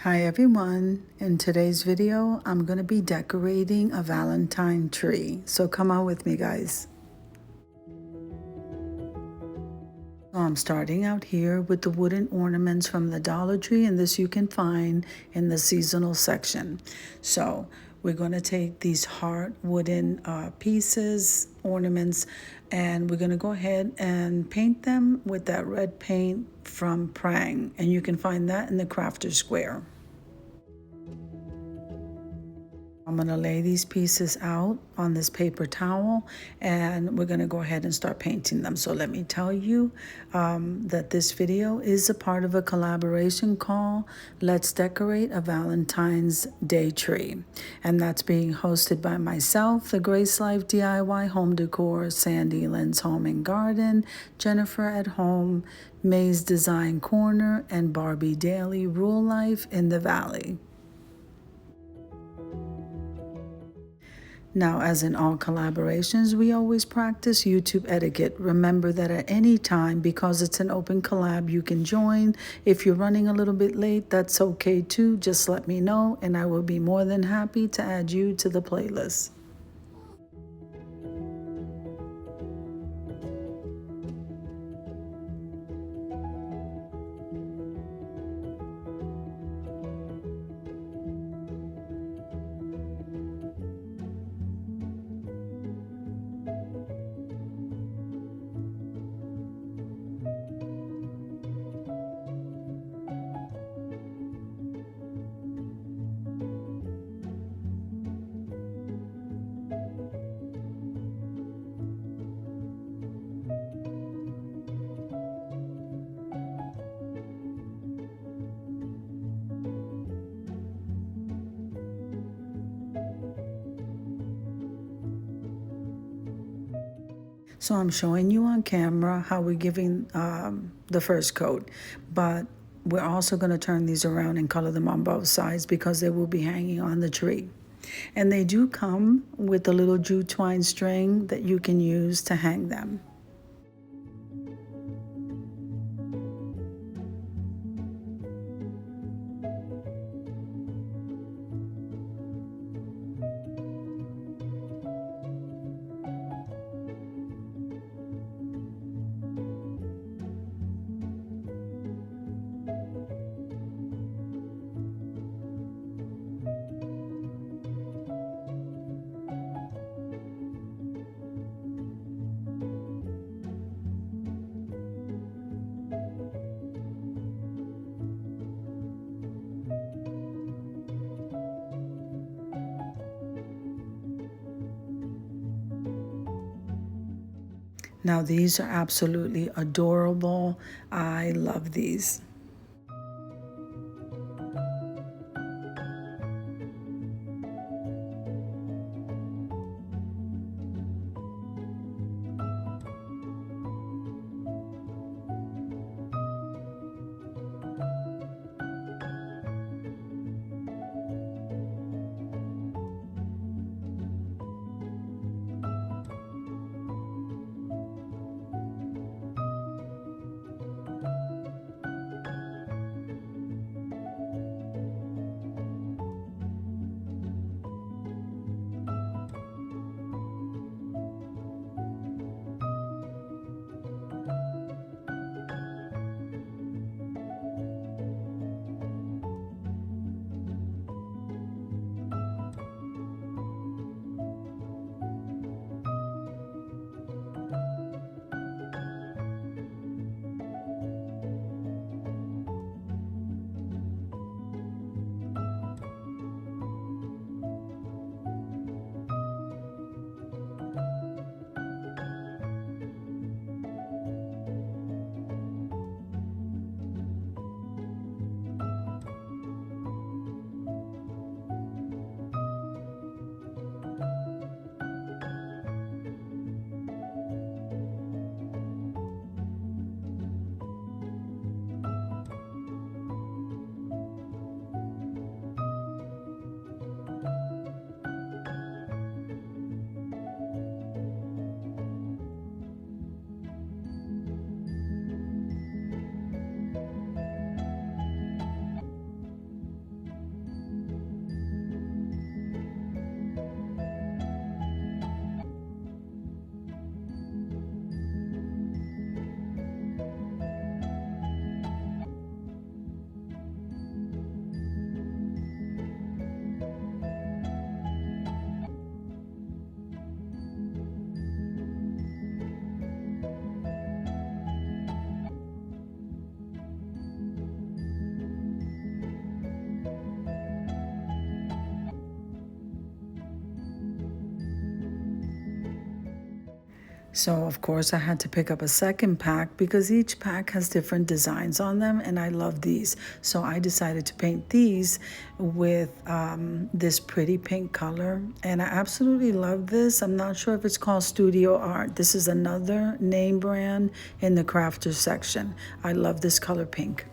Hi everyone, in today's video I'm going to be decorating a Valentine tree, so come on with me guys. So I'm starting out here with the wooden ornaments from the Dollar Tree, and this you can find in the seasonal section. So we're going to take these hard wooden pieces, ornaments, and we're going to go ahead and paint them with that red paint from Prang, and you can find that in the crafter square. I'm going to lay these pieces out on this paper towel, and we're going to go ahead and start painting them. So let me tell you that this video is a part of a collaboration called Let's Decorate a Valentine's Day Tree. And that's being hosted by myself, the Grace Life DIY Home Decor, Sandy Lynn's Home and Garden, Jennifer at Home, May's Design Corner, and Barbie Daily Rule Life in the Valley. Now, as in all collaborations, we always practice YouTube etiquette. Remember that at any time, because it's an open collab, you can join. If you're running a little bit late, that's okay too. Just let me know, and I will be more than happy to add you to the playlist. So I'm showing you on camera how we're giving the first coat, but we're also going to turn these around and color them on both sides because they will be hanging on the tree. And they do come with a little jute twine string that you can use to hang them. Now these are absolutely adorable. I love these. So, of course, I had to pick up a second pack because each pack has different designs on them, and I love these. So, I decided to paint these with this pretty pink color, and I absolutely love this. I'm not sure if it's called Studio Art. This is another name brand in the crafters section. I love this color pink.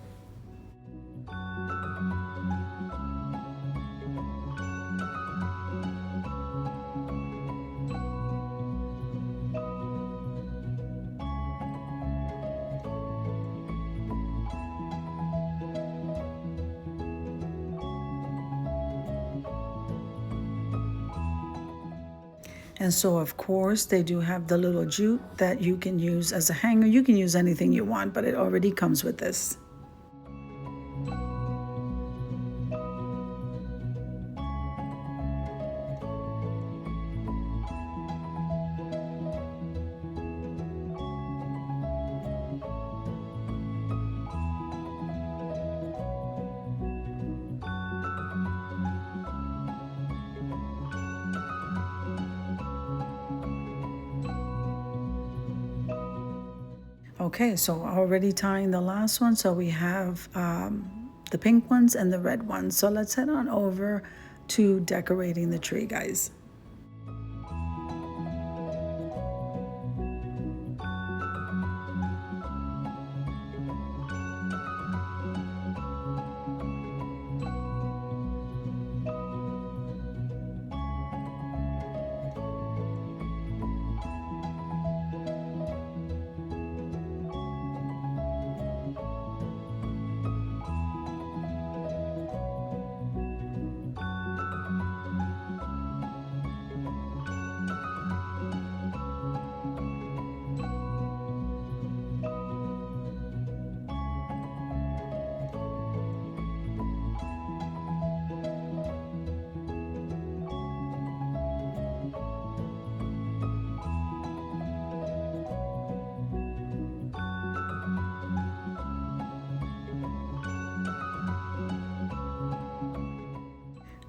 And so, of course, they do have the little jute that you can use as a hanger. You can use anything you want, but it already comes with this. Okay, so already tying the last one. So we have the pink ones and the red ones. So let's head on over to decorating the tree, guys.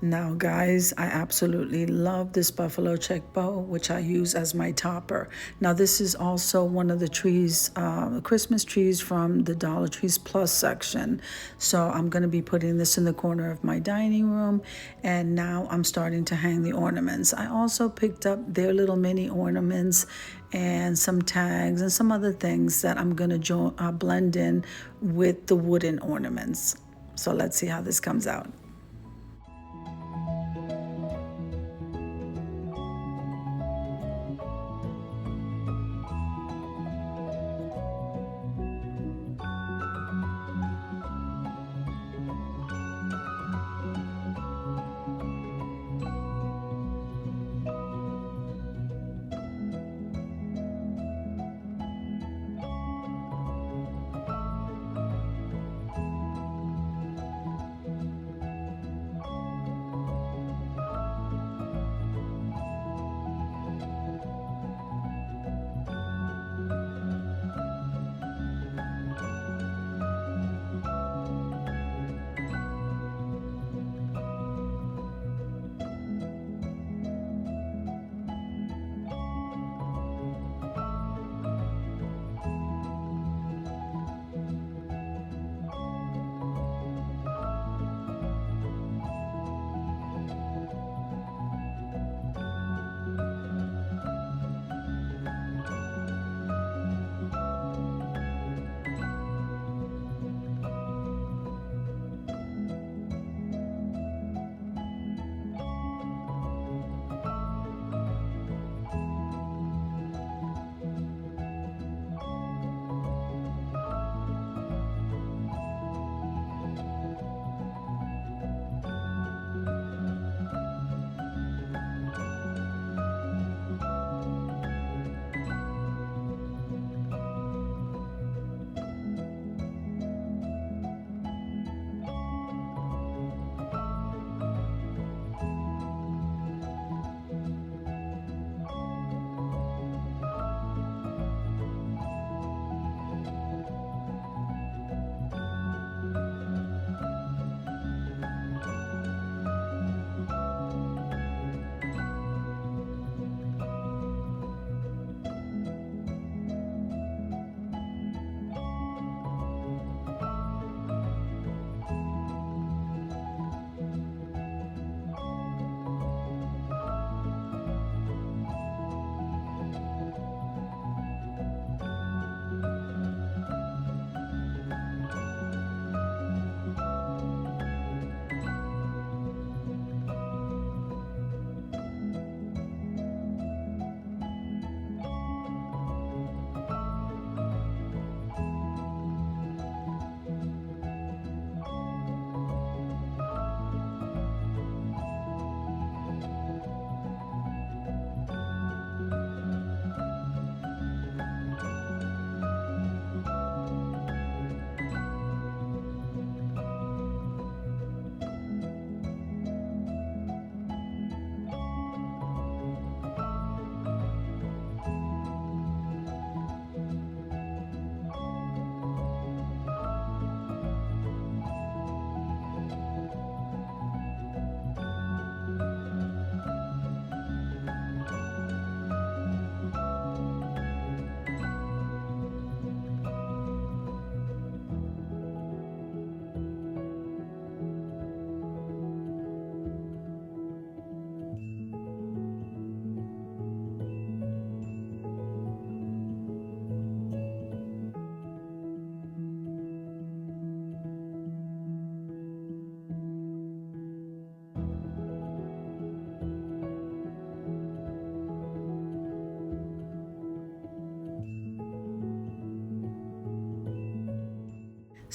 Now, guys, I absolutely love this buffalo check bow, which I use as my topper. Now, this is also one of the trees, Christmas trees from the Dollar Trees Plus section. So I'm going to be putting this in the corner of my dining room. And now I'm starting to hang the ornaments. I also picked up their little mini ornaments and some tags and some other things that I'm going to blend in with the wooden ornaments. So let's see how this comes out.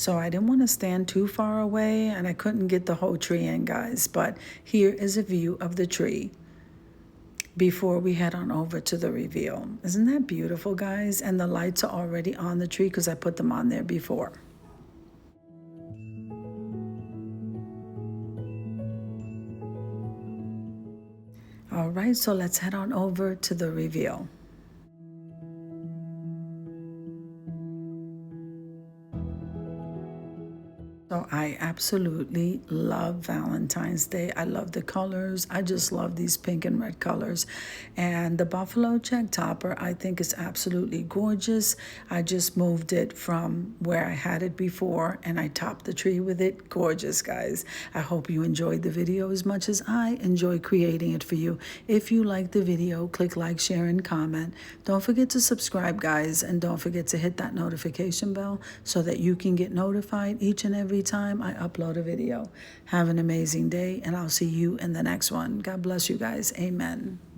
So I didn't want to stand too far away, and I couldn't get the whole tree in, guys. But here is a view of the tree before we head on over to the reveal. Isn't that beautiful, guys? And the lights are already on the tree because I put them on there before. All right, so let's head on over to the reveal. So I absolutely love Valentine's Day. I love the colors. I just love these pink and red colors. And the buffalo check topper, I think is absolutely gorgeous. I just moved it from where I had it before and I topped the tree with it. Gorgeous, guys. I hope you enjoyed the video as much as I enjoy creating it for you. If you like the video, click like, share, and comment. Don't forget to subscribe, guys, and don't forget to hit that notification bell so that you can get notified each and every time I upload a video. Have an amazing day, and I'll see you in the next one. God bless you guys. Amen.